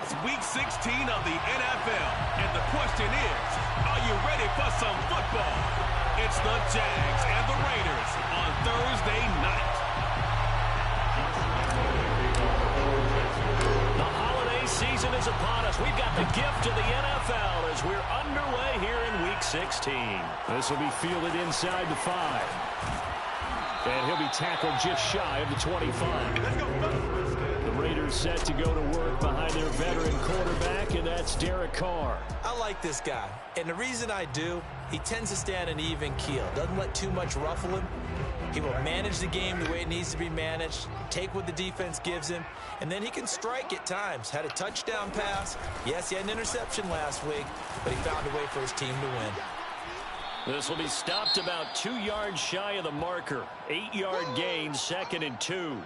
It's Week 16 of the NFL, and the question is, are you ready for some football? It's the Jags and the Raiders on Thursday night. The holiday season is upon us. We've got the gift of the NFL as we're underway here in Week 16. This will be fielded inside the 5. And he'll be tackled just shy of the 25. The Raiders set to go to work behind their veteran quarterback, and that's Derek Carr. I like this guy, and the reason I do, he tends to stand an even keel. Doesn't let too much ruffle him. He will manage the game the way it needs to be managed, take what the defense gives him, and then he can strike at times. Had a touchdown pass. Yes, he had an interception last week, but he found a way for his team to win. This will be stopped about 2 yards shy of the marker. 8-yard gain, 2nd and 2.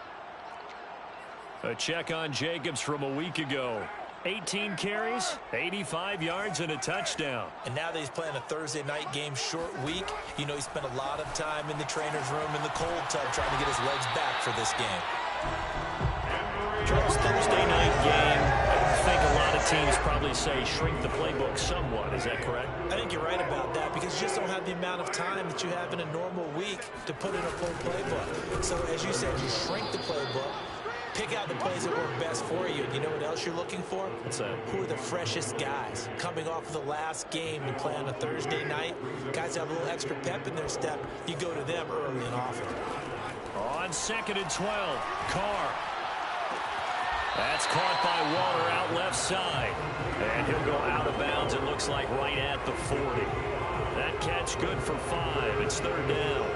A check on Jacobs from a week ago. 18 carries, 85 yards, and a touchdown. And now that he's playing a Thursday night game, short week, you know he spent a lot of time in the trainer's room in the cold tub trying to get his legs back for this game. Charles, Thursday night game, I think a lot of teams probably say shrink the playbook somewhat. Is that correct? I think you're right about that because you just don't have the amount of time that you have in a normal week to put in a full playbook. So as you said, you shrink the playbook. Pick out the plays that work best for you. And you know what else you're looking for? What's that? Who are the freshest guys? Coming off of the last game to play on a Thursday night, guys have a little extra pep in their step. You go to them early and often. On 2nd and 12, Carr. That's caught by Waller out left side. And he'll go out of bounds, it looks like right at the 40. That catch good for 5. It's 3rd down.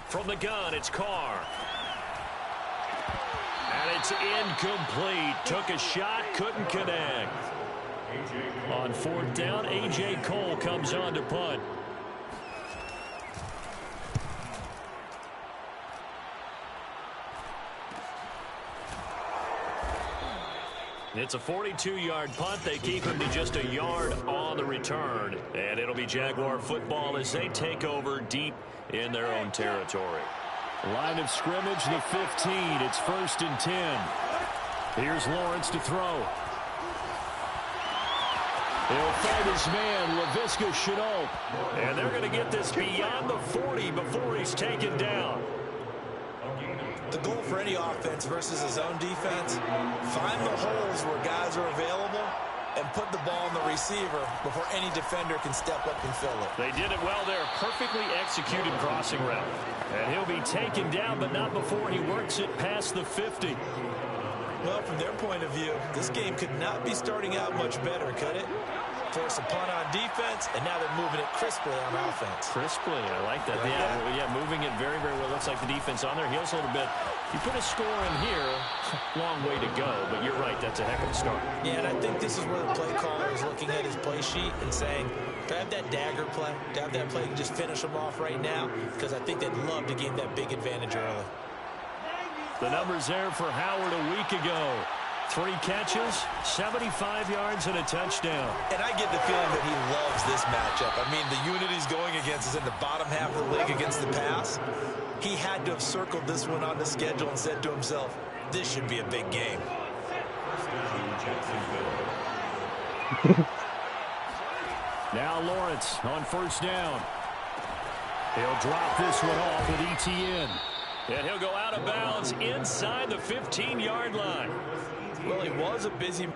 From the gun, it's Carr. And it's incomplete. Took a shot, couldn't connect. On 4th down, A.J. Cole comes on to punt. It's a 42-yard punt. They keep him to just a yard on the return. And it'll be Jaguar football as they take over deep in their own territory. Line of scrimmage, the 15. It's 1st and 10. Here's Lawrence to throw. He'll find his man, Laviska Shenault. And they're going to get this beyond the 40 before he's taken down. The goal for any offense versus a zone defense, find the holes where guys are available and put the ball on the receiver before any defender can step up and fill it. They did it well there. Perfectly executed crossing route. And he'll be taken down, but not before he works it past the 50. Well, from their point of view, this game could not be starting out much better, could it? Force a punt on defense, and now they're moving it crisply on offense. Crisply, I like that. Yeah, moving it very, very well. Looks like the defense on their heels a little bit. You put a score in here, long way to go, but you're right, that's a heck of a start. Yeah, and I think this is where the play caller is looking at his play sheet and saying, to have that dagger play, to have that play and just finish them off right now, because I think they'd love to gain that big advantage early. The numbers there for Howard a week ago. 3 catches, 75 yards, and a touchdown. And I get the feeling that he loves this matchup. I mean, the unit he's going against is in the bottom half of the league against the pass. He had to have circled this one on the schedule and said to himself, this should be a big game. Now Lawrence on 1st down. He'll drop this one off with ETN. And he'll go out of bounds inside the 15-yard line. Well, he was a busy.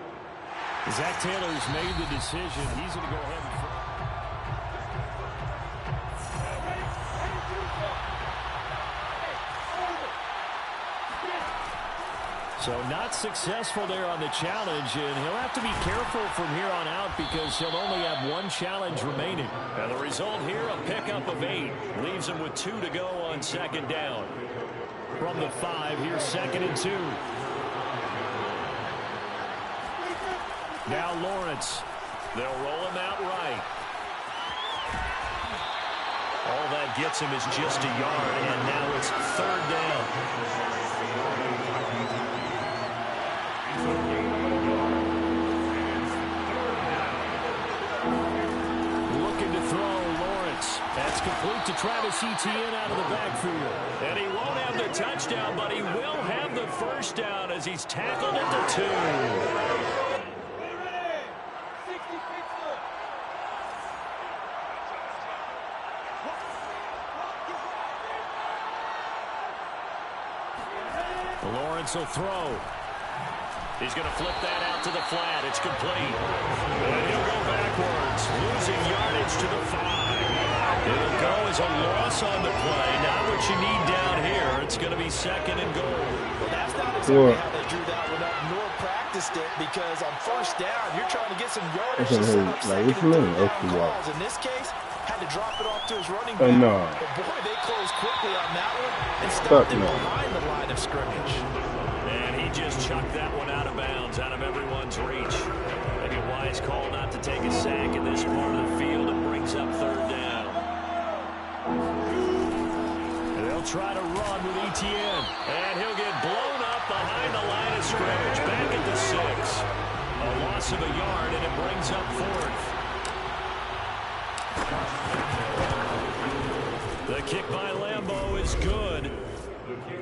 Zach Taylor's made the decision. He's going to go ahead and throw. So not successful there on the challenge, and he'll have to be careful from here on out because he'll only have 1 challenge remaining. And the result here, a pickup of 8. Leaves him with 2 to go on 2nd down. From the 5, here's 2nd and 2. Now Lawrence. They'll roll him out right. All that gets him is just a yard, and now it's 3rd down. Looking to throw, Lawrence. That's complete to Travis Etienne out of the backfield. And he won't have the touchdown, but he will have the first down as he's tackled at the 2. Lawrence will throw. He's going to flip that out to the flat. It's complete. And he'll go backwards, losing yardage to the 5. It'll go as a loss on the play. Not what you need down here. It's going to be 2nd and goal. Well, that's not exactly how they drew that one up, nor practiced it, because on first down, you're trying to get some yardage to set up 2nd and 3rd down calls. In this case, had to drop it off to his running back. But boy, they closed quickly on that one and stopped him behind the line of scrimmage. And he just chucked that one out of bounds, out of everyone's reach. Maybe a wise call not to take a sack in this part of the field. It brings up 3rd down. And they'll try to run with Etienne. And he'll get blown up behind the line of scrimmage, back at the 6. A loss of a yard, and it brings up 4th. The kick by Lambeau is good.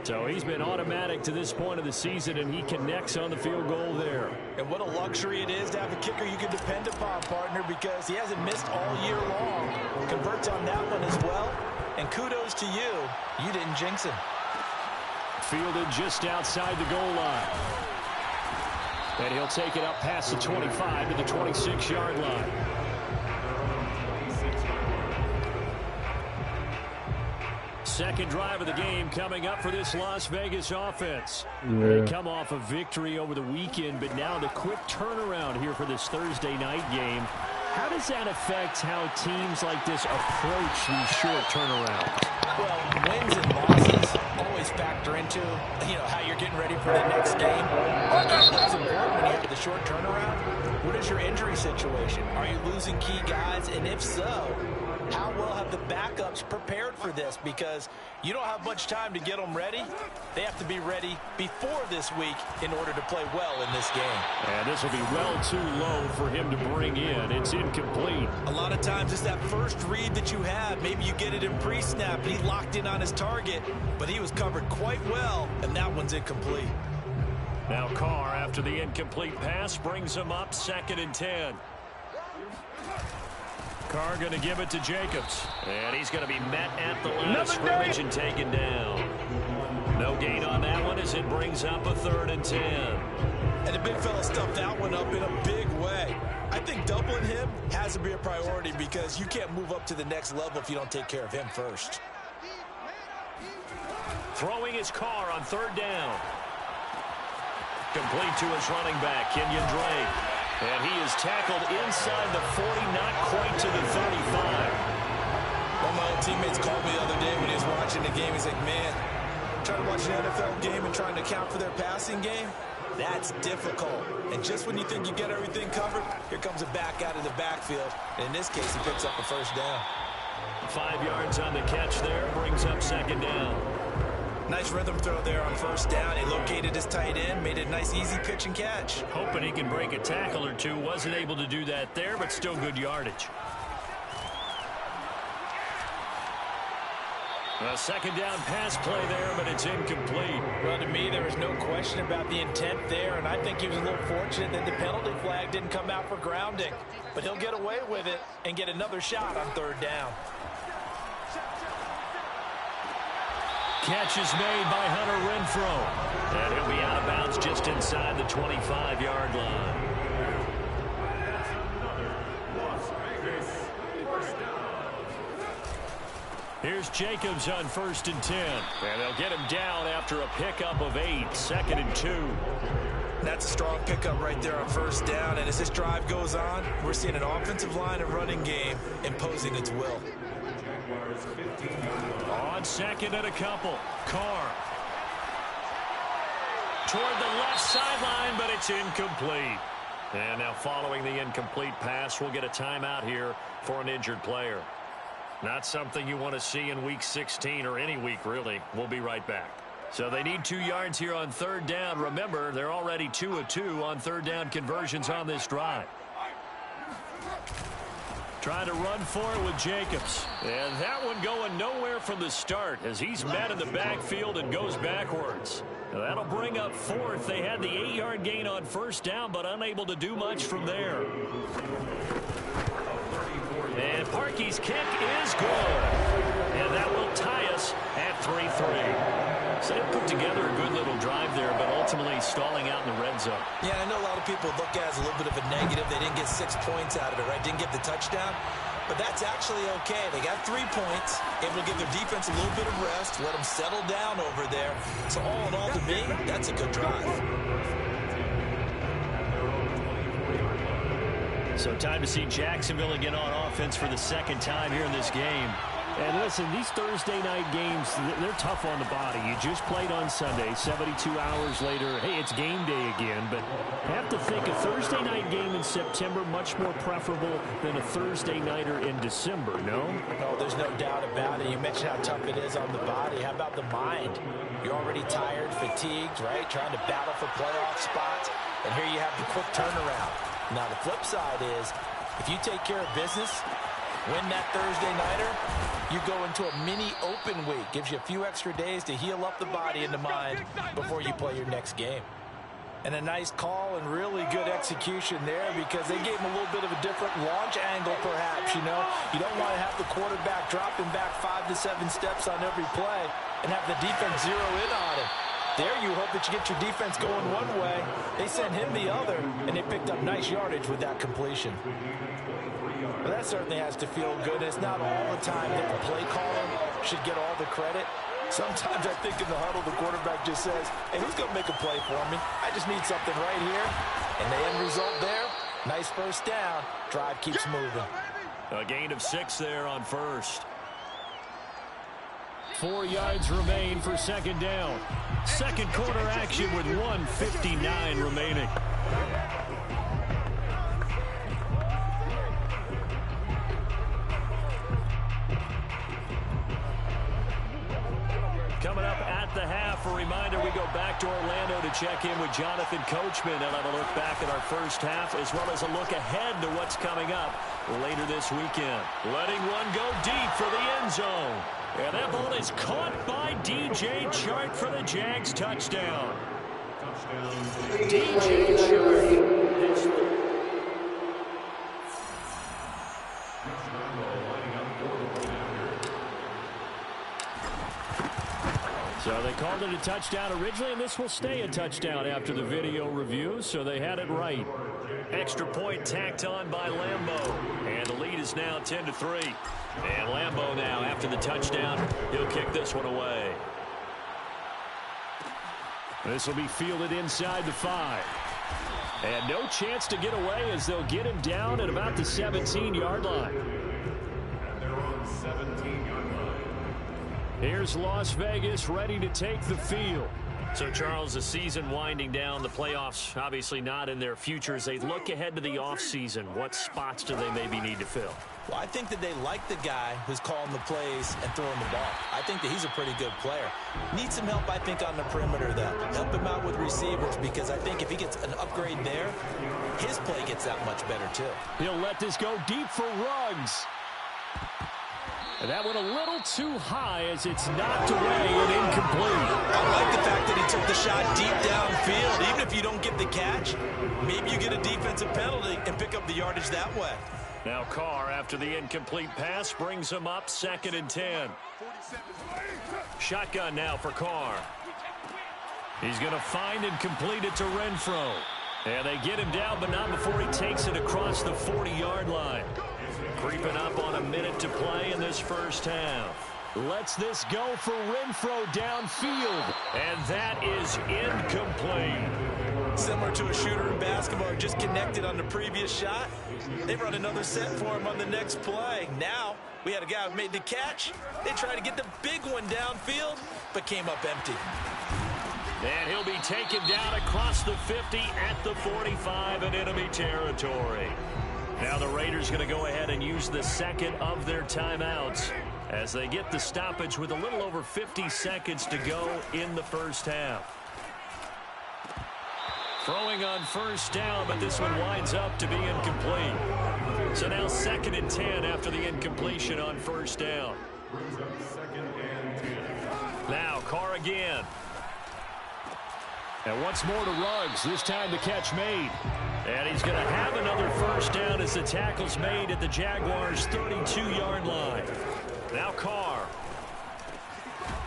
So he's been automatic to this point of the season, and he connects on the field goal there. And what a luxury it is to have a kicker you can depend upon, partner, because he hasn't missed all year long. Converts on that one as well. And kudos to you. You didn't jinx him. Fielded just outside the goal line. And he'll take it up past the 25 to the 26-yard line. Second drive of the game coming up for this Las Vegas offense. They come off a victory over the weekend, but now the quick turnaround here for this Thursday night game. How does that affect how teams like this approach these short turnarounds? Well, wins and losses always factor into, how you're getting ready for the next game. What's important when you have the short turnaround? What is your injury situation? Are you losing key guys? And if so, how well have the backups prepared for this? Because you don't have much time to get them ready. They have to be ready before this week in order to play well in this game. And this will be well too low for him to bring in. It's incomplete. A lot of times it's that first read that you have. Maybe you get it in pre-snap. He locked in on his target, but he was covered quite well, and that one's incomplete. Now Carr, after the incomplete pass, brings him up 2nd and 10. Carr going to give it to Jacobs. And he's going to be met at the line of scrimmage and taken down. No gain on that one as it brings up a 3rd and 10. And the big fella stuffed that one up in a big way. I think doubling him has to be a priority because you can't move up to the next level if you don't take care of him first. Throwing his Carr on 3rd down. Complete to his running back, Kenyon Drake. And he is tackled inside the 40, not quite to the 35. One of my old teammates called me the other day when he was watching the game. He's like, man, trying to watch an NFL game and trying to account for their passing game, that's difficult. And just when you think you get everything covered, here comes a back out of the backfield. And in this case, he picks up a first down. 5 yards on the catch there, brings up 2nd down. Nice rhythm throw there on first down. He located his tight end, made it a nice, easy pitch and catch. Hoping he can break a tackle or two. Wasn't able to do that there, but still good yardage. A 2nd down pass play there, but it's incomplete. Well, to me, there was no question about the intent there, and I think he was a little fortunate that the penalty flag didn't come out for grounding. But he'll get away with it and get another shot on 3rd down. Catch is made by Hunter Renfrow. And he'll be out of bounds just inside the 25-yard line. Here's Jacobs on 1st and 10. And they'll get him down after a pickup of 8, 2nd and 2. That's a strong pickup right there on first down. And as this drive goes on, we're seeing an offensive line and running game imposing its will. On 2nd and a couple. Carr. Toward the left sideline, but it's incomplete. And now following the incomplete pass, we'll get a timeout here for an injured player. Not something you want to see in Week 16 or any week, really. We'll be right back. So they need 2 yards here on 3rd down. Remember, they're already 2 of 2 on 3rd down conversions on this drive. Trying to run for it with Jacobs. And that one going nowhere from the start as he's met in the backfield and goes backwards. Now that'll bring up fourth. They had the 8-yard gain on first down, but unable to do much from there. And Parkey's kick is good. And that will tie us at 3-3. So they put together a good little drive there, but ultimately stalling out in the red zone. Yeah, I know a lot of people look at it as a little bit of a negative. They didn't get 6 points out of it, right? Didn't get the touchdown. But that's actually okay. They got 3 points, able to give their defense a little bit of rest, let them settle down over there. So all in all, to me, that's a good drive. So time to see Jacksonville again on offense for the second time here in this game. And listen, these Thursday night games, they're tough on the body. You just played on Sunday, 72 hours later, hey, it's game day again. But have to think a Thursday night game in September much more preferable than a Thursday nighter in December, no? Oh, there's no doubt about it. You mentioned how tough it is on the body. How about the mind? You're already tired, fatigued, right? Trying to battle for playoff spots. And here you have the quick turnaround. Now, the flip side is, if you take care of business, win that Thursday nighter, you go into a mini open week. Gives you a few extra days to heal up the body and the mind before you play your next game. And a nice call and really good execution there because they gave him a little bit of a different launch angle perhaps, you know. You don't want to have the quarterback dropping back 5 to 7 steps on every play and have the defense zero in on him. There you hope that you get your defense going one way. They sent him the other, and they picked up nice yardage with that completion. But that certainly has to feel good. It's not all the time that the play caller should get all the credit. Sometimes I think in the huddle, the quarterback just says, hey, who's going to make a play for me? I just need something right here. And the end result there, nice first down. Drive keeps moving. A gain of 6 there on first. 4 yards remain for second down. Second quarter action with 1:59 remaining. Coming up at the half, a reminder, we go back to Orlando to check in with Jonathan Coachman and have a look back at our first half as well as a look ahead to what's coming up later this weekend. Letting one go deep for the end zone. And that ball is caught by DJ Chark for the Jags touchdown. DJ Chark. So they called it a touchdown originally, and this will stay a touchdown after the video review, so they had it right. Extra point tacked on by Lambo. And the lead is now 10-3. And Lambo now, after the touchdown, he'll kick this one away. This will be fielded inside the 5. And no chance to get away as they'll get him down at about the 17-yard line. Here's Las Vegas ready to take the field. So, Charles, the season winding down, the playoffs obviously not in their future. As they look ahead to the offseason, what spots do they maybe need to fill? Well, I think that they like the guy who's calling the plays and throwing the ball. I think that he's a pretty good player. Needs some help, I think, on the perimeter, though. Help him out with receivers because I think if he gets an upgrade there, his play gets that much better, too. He'll let this go deep for Ruggs. And that went a little too high as it's knocked away and incomplete. I like the fact that he took the shot deep downfield. Even if you don't get the catch, maybe you get a defensive penalty and pick up the yardage that way. Now Carr, after the incomplete pass, brings him up 2nd and 10. Shotgun now for Carr. He's going to find and complete it to Renfro. And they get him down, but not before he takes it across the 40-yard line. Creeping up on a minute to play in this first half. Lets this go for Renfro downfield. And that is incomplete. Similar to a shooter in basketball who just connected on the previous shot. They run another set for him on the next play. Now, we had a guy who made the catch. They tried to get the big one downfield, but came up empty. And he'll be taken down across the 50 at the 45 in enemy territory. Now the Raiders going to go ahead and use the second of their timeouts as they get the stoppage with a little over 50 seconds to go in the first half. Throwing on first down, but this one winds up to be incomplete. So now 2nd and 10 after the incompletion on first down. Now Carr again. And once more to Ruggs, this time the catch made. And he's going to have another first down as the tackle's made at the Jaguars' 32-yard line. Now Carr.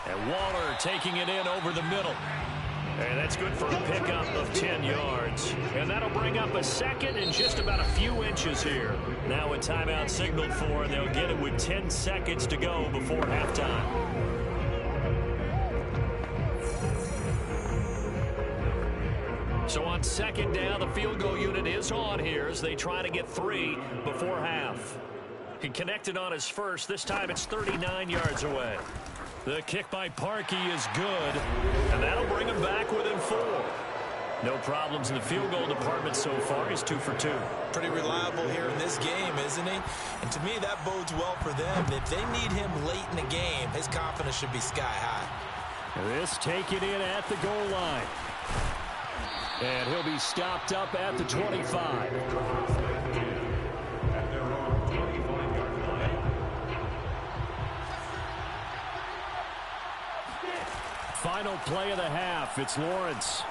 And Waller taking it in over the middle. And that's good for a pickup of 10 yards. And that'll bring up a 2nd and just about a few inches here. Now a timeout signaled for, and they'll get it with 10 seconds to go before halftime. So on 2nd down, the field goal unit is on here as they try to get 3 before half. He connected on his first. This time it's 39 yards away. The kick by Parkey is good, and that'll bring him back within 4. No problems in the field goal department so far. He's 2 for 2. Pretty reliable here in this game, isn't he? And to me, that bodes well for them. If they need him late in the game, his confidence should be sky high. This taken in at the goal line. And he'll be stopped up at the 25. Final play of the half. It's Lawrence.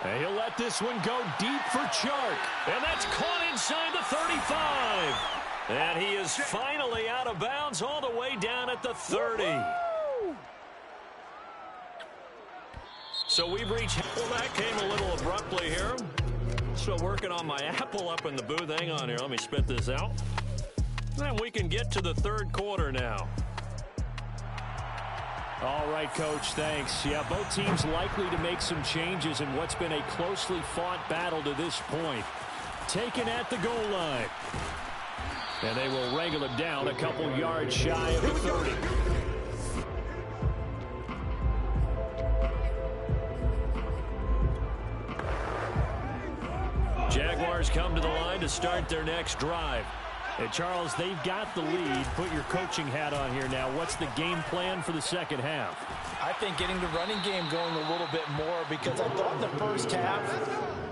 And he'll let this one go deep for Chark. And that's caught inside the 35. And he is finally out of bounds all the way down at the 30. So we've reached... Well, that came a little abruptly here. Still working on my apple up in the booth. Hang on here. Let me spit this out. And we can get to the 3rd quarter now. All right, Coach, thanks. Yeah, both teams likely to make some changes in what's been a closely fought battle to this point. Taken at the goal line. And they will wrangle it down a couple yards shy of the 30. Jaguars come to the line to start their next drive. And Charles, they've got the lead. Put your coaching hat on here now. What's the game plan for the second half? I think getting the running game going a little bit more, because I thought in the first half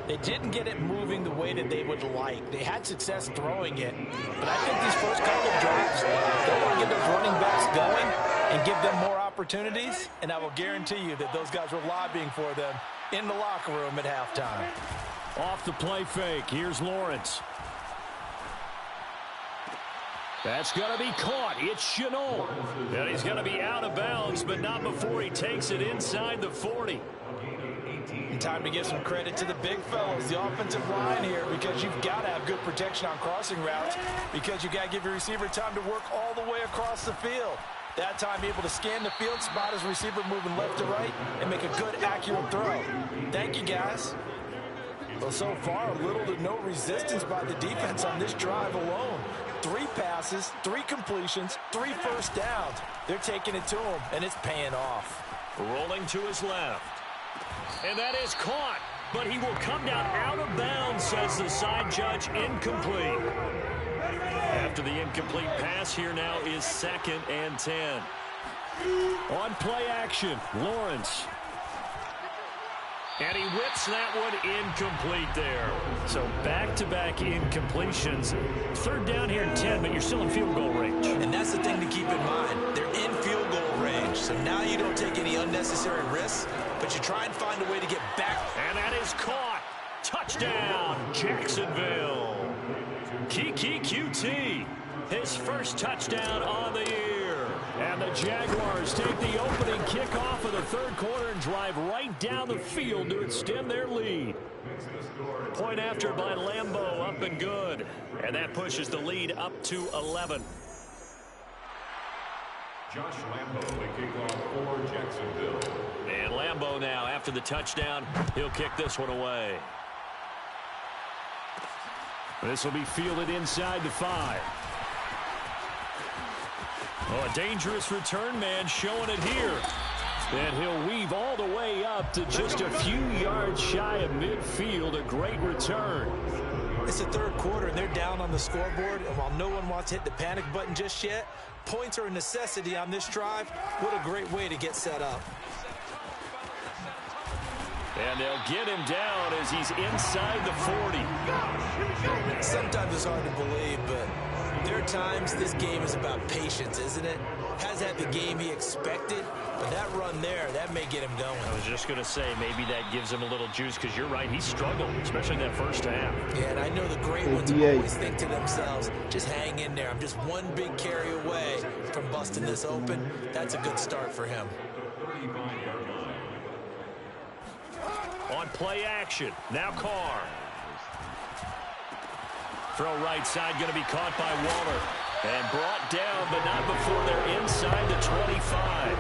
they didn't get it moving the way that they would like. They had success throwing it. But I think these first couple of drives, they want to get those running backs going and give them more opportunities. And I will guarantee you that those guys were lobbying for them in the locker room at halftime. Off the play fake. Here's Lawrence. That's going to be caught. It's Shenault. And he's going to be out of bounds, but not before he takes it inside the 40. And time to give some credit to the big fellas, the offensive line here, because you've got to have good protection on crossing routes, because you've got to give your receiver time to work all the way across the field. That time able to scan the field, spot his receiver moving left to right, and make a good, accurate throw. Thank you, guys. Well, so far, little to no resistance by the defense on this drive alone. 3 passes, 3 completions, 3 first downs. They're taking it to him, and it's paying off. Rolling to his left. And that is caught, but he will come down out of bounds, says the side judge. Incomplete. After the incomplete pass, here now is 2nd and 10. On play action, Lawrence. And he whips that one incomplete there. So back-to-back incompletions. 3rd down here in 10, but you're still in field goal range. And that's the thing to keep in mind. They're in field goal range. So now you don't take any unnecessary risks, but you try and find a way to get back. And that is caught. Touchdown, Jacksonville. Kiki QT, his first touchdown on the year. And the Jaguars take the opening kickoff of the 3rd quarter and drive right down the field to extend their lead. Point after by Lambo, up and good. And that pushes the lead up to 11. Josh Lambo will kick off for Jacksonville. And Lambo now, after the touchdown, he'll kick this one away. This will be fielded inside the 5. Oh, a dangerous return man showing it here. And he'll weave all the way up to just a few yards shy of midfield. A great return. It's the 3rd quarter, and they're down on the scoreboard. And while no one wants to hit the panic button just yet, points are a necessity on this drive. What a great way to get set up. And they'll get him down as he's inside the 40. Sometimes it's hard to believe, but there are times this game is about patience, isn't it? Hasn't had the game he expected, but that run there, that may get him going. I was just going to say, maybe that gives him a little juice, because you're right, he struggled, especially that first half. Yeah, and I know the great ones always think to themselves, just hang in there. I'm just one big carry away from busting this open. That's a good start for him. On play action, now Carr. Throw right side, going to be caught by Waller. And brought down, but not before they're inside the 25.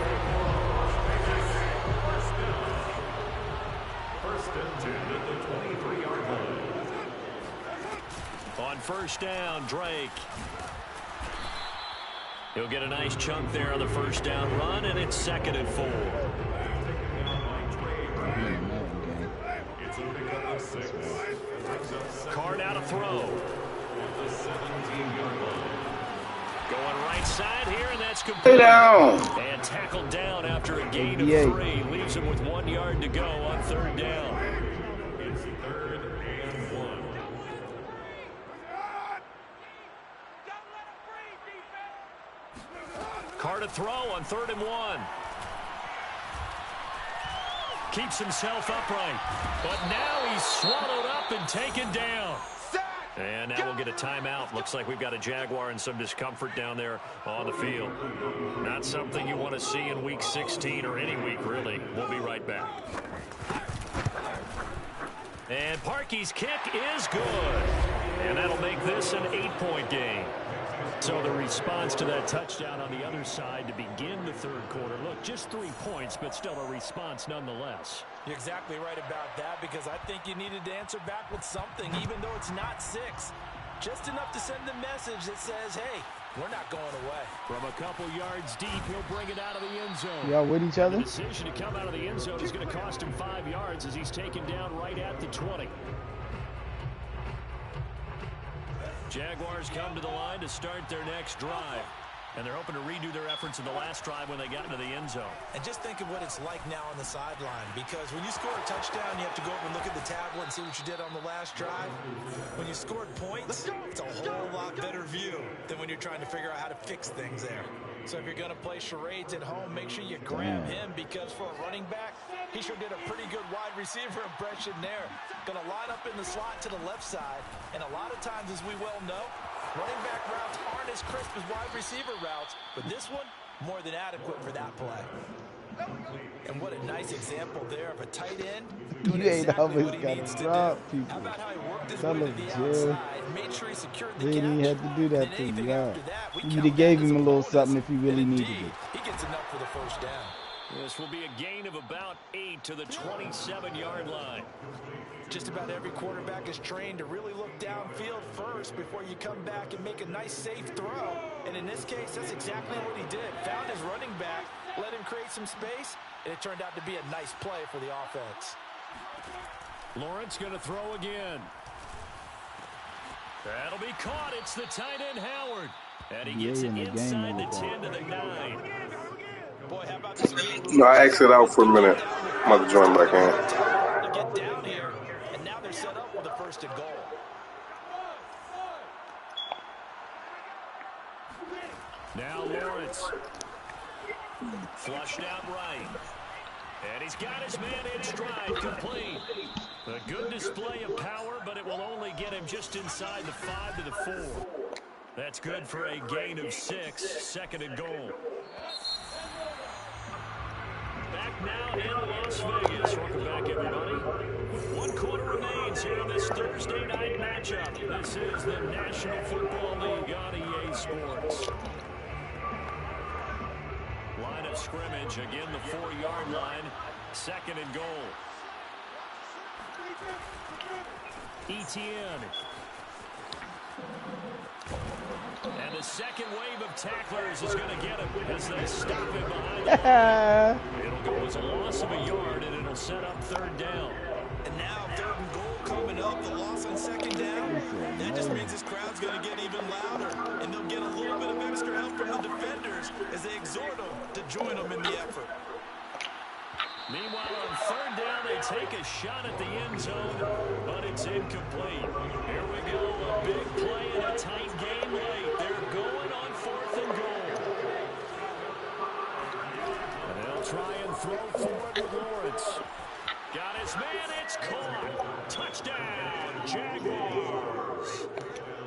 On first down, Drake. He'll get a nice chunk there on the first down run, and it's 2nd and 4. Carr now to throw. Going right side here, and that's complete. And tackled down after a gain of 3. Leaves him with 1 yard to go on 3rd down. It's 3rd and 1. Carr to throw on 3rd and 1. Keeps himself upright, but now he's swallowed up and taken down. And now we'll get a timeout. Looks like we've got a Jaguar and some discomfort down there on the field. Not something you want to see in Week 16 or any week, really. We'll be right back. And Parkey's kick is good. And that'll make this an 8-point game. So the response to that touchdown on the other side to begin the 3rd quarter. Look, just 3 points, but still a response nonetheless. You're exactly right about that, because I think you needed to answer back with something, even though it's not 6. Just enough to send the message that says, hey, we're not going away. From a couple yards deep, he'll bring it out of the end zone. Y'all with each other? The decision to come out of the end zone is going to cost him 5 yards as he's taken down right at the 20. Jaguars come to the line to start their next drive. And they're hoping to redo their efforts in the last drive when they got into the end zone. And just think of what it's like now on the sideline, because when you score a touchdown, you have to go over and look at the tablet and see what you did on the last drive. When you scored points, it's a whole lot better view than when you're trying to figure out how to fix things there. So if you're going to play charades at home, make sure you grab him, because for a running back, he sure did a pretty good wide receiver impression there. Going to line up in the slot to the left side. And a lot of times, as we well know, running back routes aren't as crisp as wide receiver routes, but this one, more than adequate for that play. And what a nice example there of a tight end doing exactly what he needs to do. How about how he worked his way to the outside, made sure he secured the catch, he had to do that to anything you. after that, we You would have gave him a little something if he really needed it. He gets enough for the first down. This will be a gain of about 8 to the 27-yard line. Just about every quarterback is trained to really look downfield first before you come back and make a nice, safe throw. And in this case, that's exactly what he did. Found his running back, let him create some space, and it turned out to be a nice play for the offense. Lawrence going to throw again. That'll be caught. It's the tight end, Howard. And he gets it inside the 10 to the 9. Boy, how about this game? No, I exit out for a minute. I'm about to join back in. To get down here, and now they're set up with a 1st and goal. Now Lawrence. Flushed out right. And he's got his man in stride, complete. A good display of power, but it will only get him just inside the 5 to the 4. That's good for a gain of 6, 2nd and goal. Back now in Las Vegas. Welcome back, everybody. 1 quarter remains here in this Thursday night matchup. This is the National Football League on EA Sports. Line of scrimmage, again the 4-yard line, 2nd and goal. Etienne. And the second wave of tacklers is going to get him as they stop him behind the line. It'll go as a loss of a yard, and it'll set up 3rd down. And now 3rd and goal coming up, the loss on 2nd down. That just means this crowd's going to get even louder, and they'll get a little bit of extra help from the defenders as they exhort them to join them in the effort. Meanwhile, on 3rd down, they take a shot at the end zone, but it's incomplete. Here we go, a big play in a tight game late. They're going on 4th and goal. And they'll try and throw forward with Lawrence. Got his man, it's caught. Touchdown, Jaguars.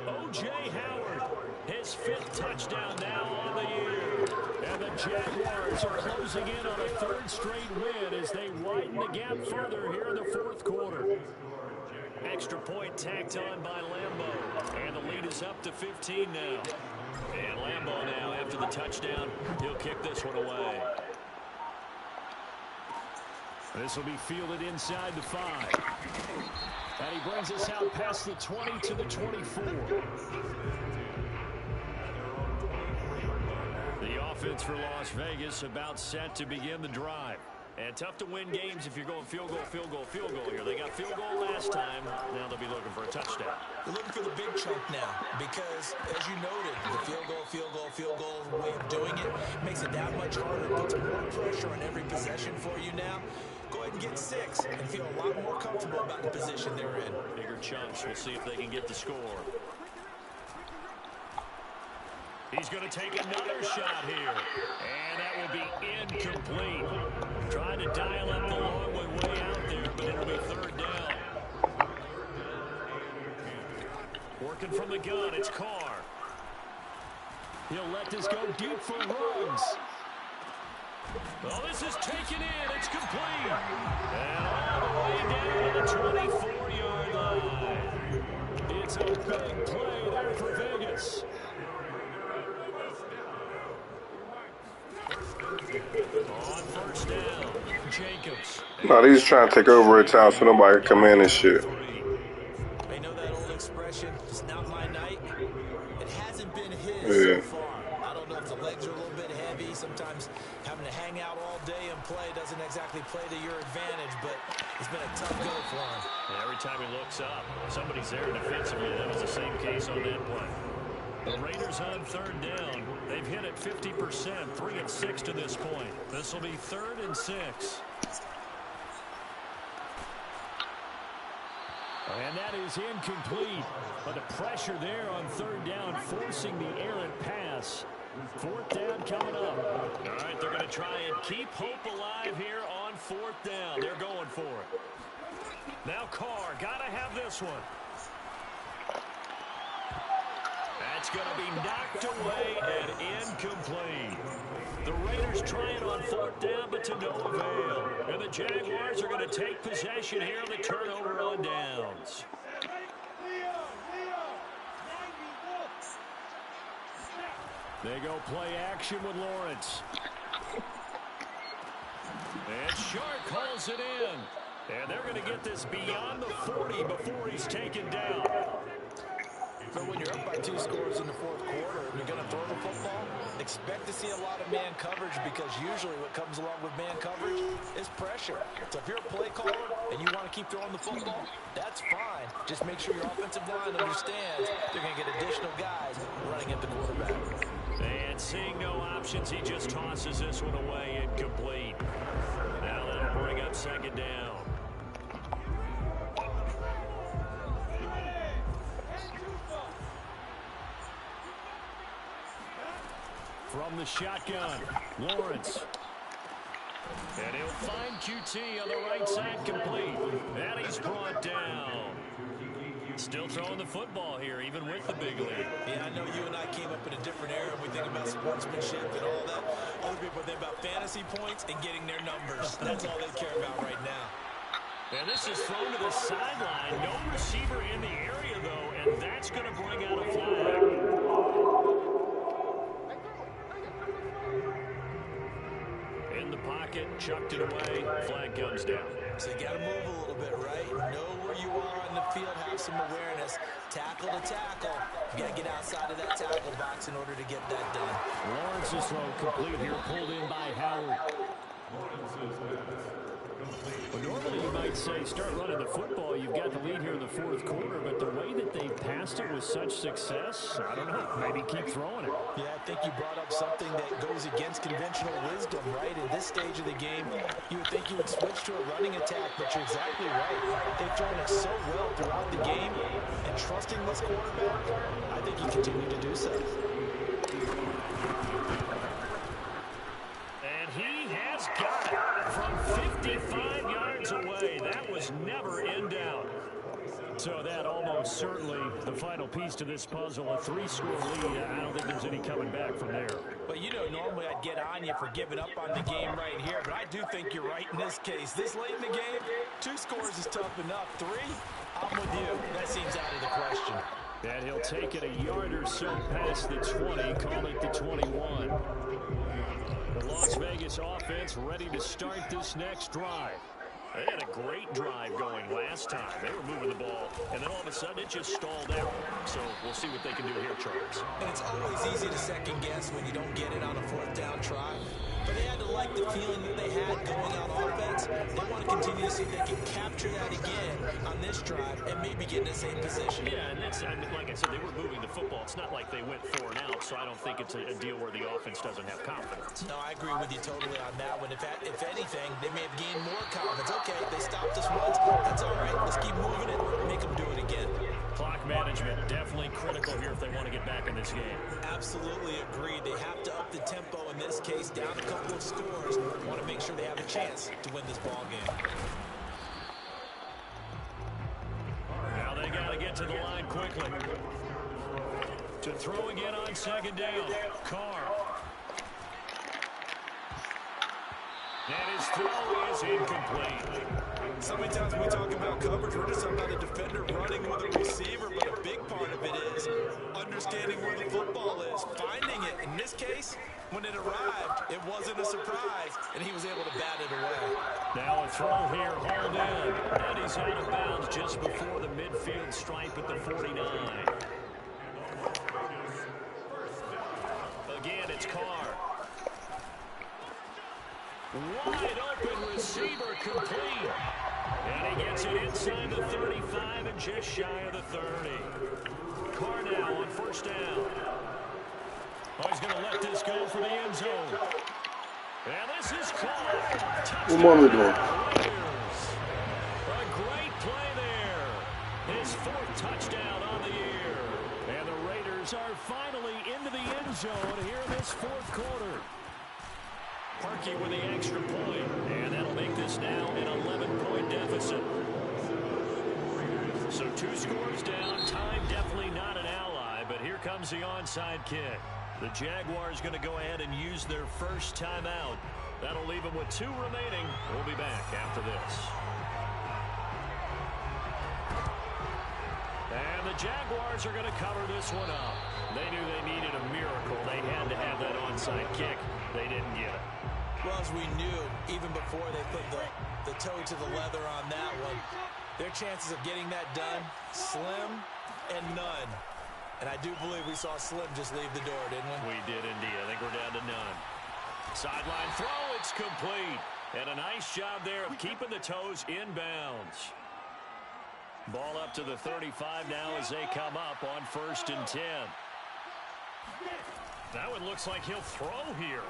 O.J. Howard, his 5th touchdown now on the year. And the Jaguars are closing in on a 3rd straight win as they widen the gap further here in the 4th quarter. Extra point tacked on by Lambeau. And the lead is up to 15 now. And Lambeau now, after the touchdown, he'll kick this one away. This will be fielded inside the 5. And he brings us out past the 20 to the 24. The offense for Las Vegas about set to begin the drive. And tough to win games if you're going field goal, field goal, field goal here. They got field goal last time. Now they'll be looking for a touchdown. They're looking for the big chunk now because, as you noted, the field goal way of doing it makes it that much harder. Puts more pressure on every possession for you now. Go ahead and get 6 and feel a lot more comfortable about the position they're in. Bigger chunks. We'll see if they can get the score. He's going to take another shot here. And that will be incomplete. Trying to dial up the long one way out there, but it'll be 3rd down. Working from the gun, it's Carr. He'll let this go deep for Ruggs. Oh, this is taken in. It's complete. And all the way down to the 24-yard line. It's a big play there for Vegas. On 1st down, Jacobs. No, he's trying to take over a town so nobody can come in and shit. They know that old expression, it's not my night. It hasn't been his so far. I don't know if the legs are a little bit heavy. Sometimes having to hang out all day and play doesn't exactly play to your advantage, but it's been a tough go for him. And every time he looks up, somebody's there defensively. That was the same case on that play. The Raiders on 3rd down. They've hit it 50%, 3 of 6 to this point. This will be 3rd and 6. And that is incomplete. But the pressure there on 3rd down, forcing the errant pass. 4th down coming up. All right, they're going to try and keep hope alive here on 4th down. They're going for it. Now Carr, got to have this one. That's going to be knocked away and incomplete. The Raiders trying on 4th down, but to no avail. And the Jaguars are going to take possession here on the turnover on downs. They go play action with Lawrence. And Shark calls it in. And they're going to get this beyond the 40 before he's taken down. So when you're up by 2 scores in the 4th quarter and you're going to throw the football, expect to see a lot of man coverage because usually what comes along with man coverage is pressure. So if you're a play caller and you want to keep throwing the football, that's fine. Just make sure your offensive line understands they're going to get additional guys running at the quarterback. And seeing no options, he just tosses this one away incomplete. Now that'll bring up 2nd down. From the shotgun, Lawrence. And he'll find QT on the right side complete. And he's brought down. Still throwing the football here, even with the big lead. Yeah, I know you and I came up in a different era. We think about sportsmanship and all that. Other people think about fantasy points and getting their numbers. That's all they care about right now. And this is thrown to the sideline. No receiver in the area, though, and that's going to bring out a flag. In the pocket, chucked it away, flag comes down. So you got to move a little bit, right? Know where you are on the field, have some awareness. Tackle to tackle. You got to get outside of that tackle box in order to get that done. Lawrence's throw complete here, pulled in by Howard. Well, normally you might say start running the football. You've got the lead here in the 4th quarter, but the way that they passed it with such success, I don't know, maybe keep throwing it. Yeah, I think you brought up something that goes against conventional wisdom, right? In this stage of the game, you would think you would switch to a running attack, but you're exactly right. They've thrown it so well throughout the game, and trusting this quarterback, I think you continue to do so. And he has got it from 55 yards away. That was never in doubt. So that almost certainly the final piece to this puzzle, a 3-score lead. I don't think there's any coming back from there. But you know, normally I'd get on you for giving up on the game right here, but I do think you're right in this case. This late in the game, 2 scores is tough enough. 3, I'm with you. That seems out of the question. And he'll take it a yard or so past the 20, call it the 21. The Las Vegas offense ready to start this next drive. They had a great drive going last time. They were moving the ball, and then all of a sudden it just stalled out. So we'll see what they can do here, Charles. And it's always easy to second guess when you don't get it on a 4th down try. But they had to like the feeling that they had going on offense. They want to continue to see if they can capture that again on this drive and maybe get in the same position. Yeah, and that's, I mean, like I said, they were moving the football. It's not like they went 4 and out, so I don't think it's a deal where the offense doesn't have confidence. No, I agree with you totally on that one. If anything, they may have gained more confidence. Okay, they stopped us once. That's all right. Let's keep moving it. Make them do it again. Clock management, definitely critical here if they want to get back in this game. Absolutely agreed. They have to up the tempo in this case, down a couple of scores. Want to make sure they have a chance to win this ball game. Now they got to get to the line quickly. To throw again on 2nd down. Carr. And his throw is incomplete. So many times when we talk about coverage, we're just talking about a defender running with a receiver, but a big part of it is understanding where the football is, finding it. In this case, when it arrived, it wasn't a surprise, and he was able to bat it away. Now a throw here, hauled in, and he's out of bounds just before the midfield stripe at the 49. Again, it's Carr. Wide open receiver complete. And he gets it inside the 35 and just shy of the 30. Carr now on 1st down. Oh, he's going to let this go for the end zone. And this is caught. What more we doing? A great play there. His 4th touchdown on the year. And the Raiders are finally into the end zone here in this 4th quarter. Parkey with the extra point, and that'll make this now an 11-point deficit. So 2 scores down, time definitely not an ally, but here comes the onside kick. The Jaguars going to go ahead and use their first timeout. That'll leave them with 2 remaining. We'll be back after this. And the Jaguars are going to cover this one up. They knew they needed a miracle. They had to have that onside kick. They didn't get it. Well, as we knew, even before they put the toe to the leather on that one, their chances of getting that done, slim and none. And I do believe we saw Slim just leave the door, didn't we? We did indeed. I think we're down to none. Sideline throw, it's complete. And a nice job there of keeping the toes in bounds. Ball up to the 35 now as they come up on 1st and 10. That one looks like he'll throw here.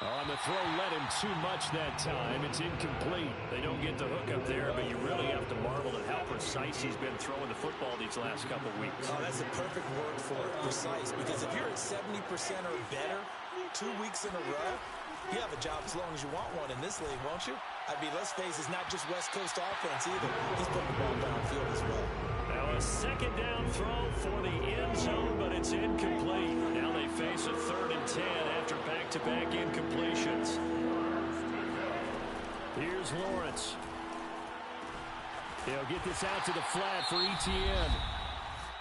On the throw, led him too much that time. It's incomplete. They don't get the hook up there, but you really have to marvel at how precise he's been throwing the football these last couple weeks. Oh, that's a perfect word for it, precise, because if you're at 70% or better 2 weeks in a row, you have a job as long as you want one in this league, won't you? I mean, let's face it, it's not just West Coast offense either. He's putting the ball downfield as well. Now a 2nd down throw for the end zone, but it's incomplete. Now they face a 3rd and 10 after back-to-back incompletions. Here's Lawrence. He'll get this out to the flat for ETN.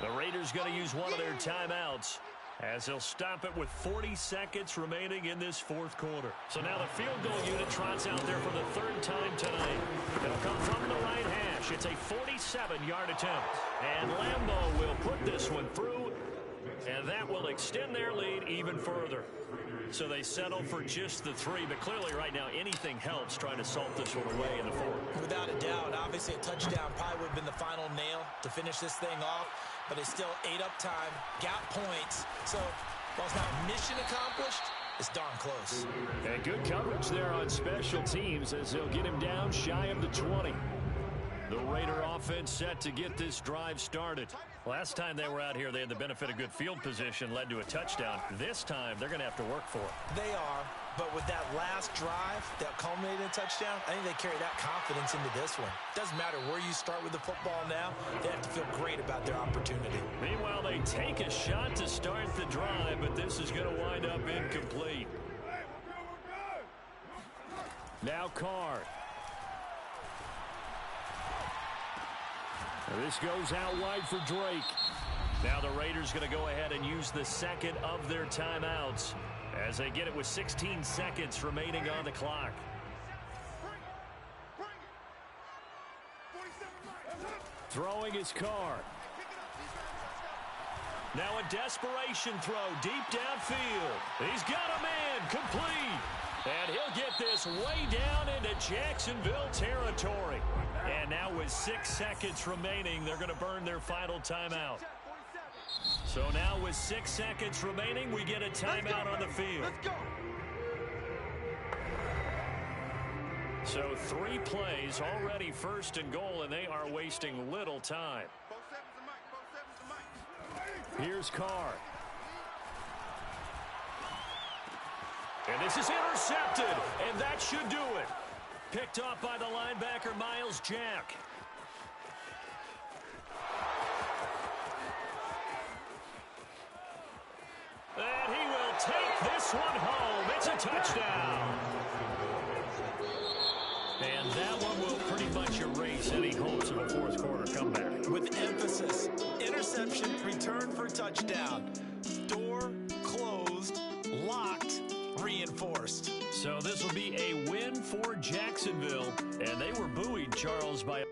The Raiders going to use one of their timeouts as they'll stop it with 40 seconds remaining in this 4th quarter. So now the field goal unit trots out there for the 3rd time tonight. It'll come from the right hash. It's a 47-yard attempt. And Lambeau will put this one through, and that will extend their lead even further. So they settle for just the 3, but clearly right now anything helps trying to salt this one away in the 4th. Without a doubt, obviously a touchdown probably would have been the final nail to finish this thing off, but it's still ate up time, got points. So while it's not mission accomplished, It's darn close. And good coverage there on special teams as they'll get him down shy of the 20. The Raider offense set to get this drive started. Last time they were out here, they had the benefit of good field position, led to a touchdown. This time, they're going to have to work for it. They are, but with that last drive that culminated in a touchdown, I think they carry that confidence into this one. Doesn't matter where you start with the football now, they have to feel great about their opportunity. Meanwhile, they take a shot to start the drive, but this is going to wind up incomplete. Now Carr. This goes out wide for Drake. Now the Raiders going to go ahead and use the second of their timeouts as they get it with 16 seconds remaining on the clock. Throwing his Carr. Now a desperation throw deep downfield. He's got a man complete. And he'll get this way down into Jacksonville territory. And now with 6 seconds remaining, they're going to burn their final timeout. So now with 6 seconds remaining, we get a timeout on the field. So 3 plays already, 1st and goal, and they are wasting little time. Here's Carr. And this is intercepted, and that should do it. Picked off by the linebacker, Myles Jack. And he will take this one home. It's a touchdown. And that one will pretty much erase any hopes of a fourth quarter comeback. With emphasis, interception, return for touchdown. Door closed, locked, reinforced. So this will be a win for Jacksonville, and they were buoyed, Charles, by